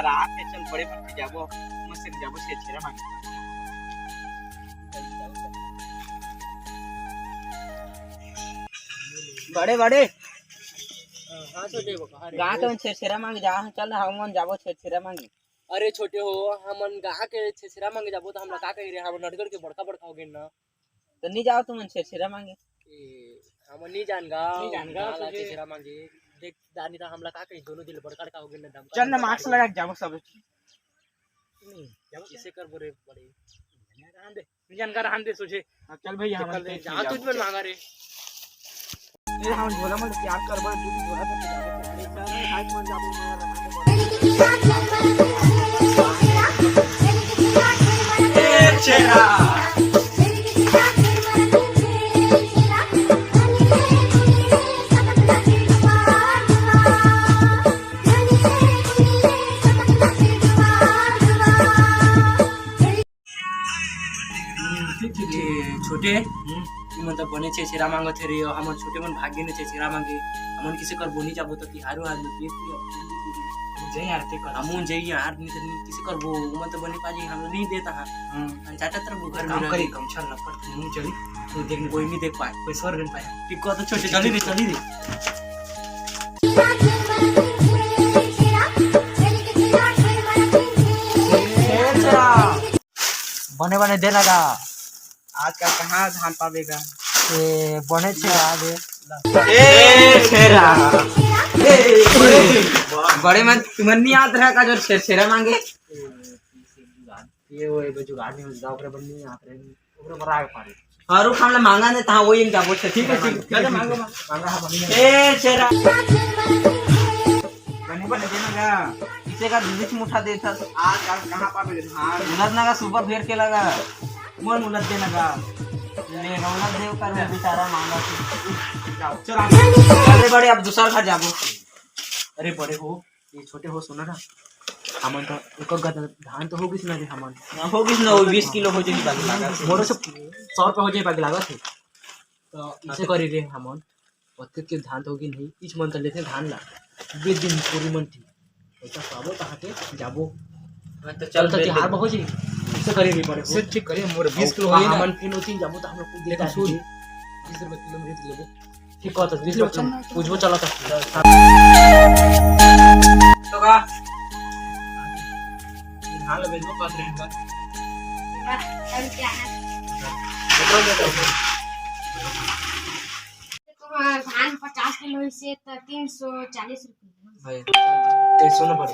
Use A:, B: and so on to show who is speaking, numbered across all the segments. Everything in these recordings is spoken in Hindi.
A: रात है चल बड़े पत्ते जाबो मस्त जाबो से छेरा मांगे बड़े बड़े
B: हाँ छोटे हो
A: गा के छेरा मांगे जा चल हम जाबो छेरा मांगे।
B: अरे छोटे हो हमन गा के छेरा मांगे जाबो तो हमरा का कहि रे हम नटगर के बड़का बड़का हो गेन ना
A: तो नहीं जाओ तुम छेरा मांगे
B: हम नहीं जान गा छेरा मांगे देख दानी ता हमला का कहि दोनों दिल बड़का बड़का हो गेन ना
A: चल ना मास्क लगा के जाबो सब
B: नहीं जाबो कैसे करबो रे बड़े जानकार हम दे सोचे
A: चल भैया हम
B: जा तुझ में मांगा रे
A: ये हम झोला में प्यार करबो दूध झोला पे जाबो चल हाथ में जाबो छेरा
B: छोटे मतलब बने छेरा मांगो थे रे हमन छोटे मन भाग्य ने छेरा मांगे हमन किसे कर बोनी जाबो तो तिहारो आज में जय यार ते कर हमन जय यार नहीं तो किसे कर वो मतलब बने पाजी हम नहीं देता हां चाचा तरफ घर में करी कम चल न पर मुंह चली तो देखने कोई नहीं देख पाए कोई स्वर नहीं पाए टिको तो छोटे चली रे
A: बने बने दे लगा आजकल कहाँ धान पावेगा बने छेरा दे छेरा बड़े मन तुमन नहीं याद रहा का जो छेरा मांगे
B: ये वो जुगाड़ में जाओ करे बन्नी यहां पे ओकरे मरा के पारे
A: और हमला मांगा ने ता वही जाबो ठीक है चल मांगो मांगा बनी छेरा बने बने दे लगा इसे का बीच मुठा देता आजकल कहाँ पावेगा धान उलद लगा सुपर फेर के लगा मन उलद दे लगा ले रौनक देव कर बेचारा मांगा जाओ चल अरे बड़े अब दूसरा घर जाबो
B: अरे बड़े हो ये छोटे हो सुना ना हमन तो एक गद धान तो होगिस ना रे हमन
A: होगिस ना 20 किलो हो जाई बाकी लागा
B: मोरो से 100 रुपया हो जाई बाकी लागत है तो इसे करी रे हमन पत्ते के धान तो होगी नहीं इच मन तो लेते धान ला 20 दिन पूरी मन थी ऐसा पाबो कहां के जाबो
A: तो चल
B: तो तिहार में हो जाई इसे करी रे बड़े
A: से ठीक करिए मोर 20 किलो
B: होई ना हमन फिर उठी जाबो तो हम लोग कुछ देता 20 रुपया किलो में लेबो ठीक कहत 20 रुपया पूछबो चला था
A: तो का धान बेचबो कत रहेगा
C: और क्या है धान 50 किलो से तो 340 रुपये
B: भाई ते सोना पड़े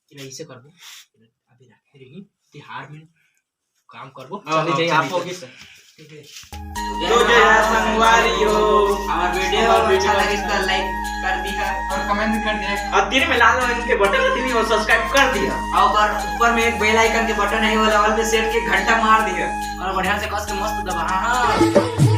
B: कि ऐसे करबो अभी रखे रही तिहार में काम करबो चले जाई आप होगी सर ठीक है
A: तो जय संगवारियो हमारा वीडियो अच्छा लगे तो लाइक कर दिया और कमेंट भी कर दिया और तीन में लाल रंग के बटन दीनी और सब्सक्राइब कर दिया और ऊपर में एक बेल आइकन के बटन है वो ऑल पे सेट के घंटा मार दिया
B: और बढ़िया से कस के मस्त दबा हां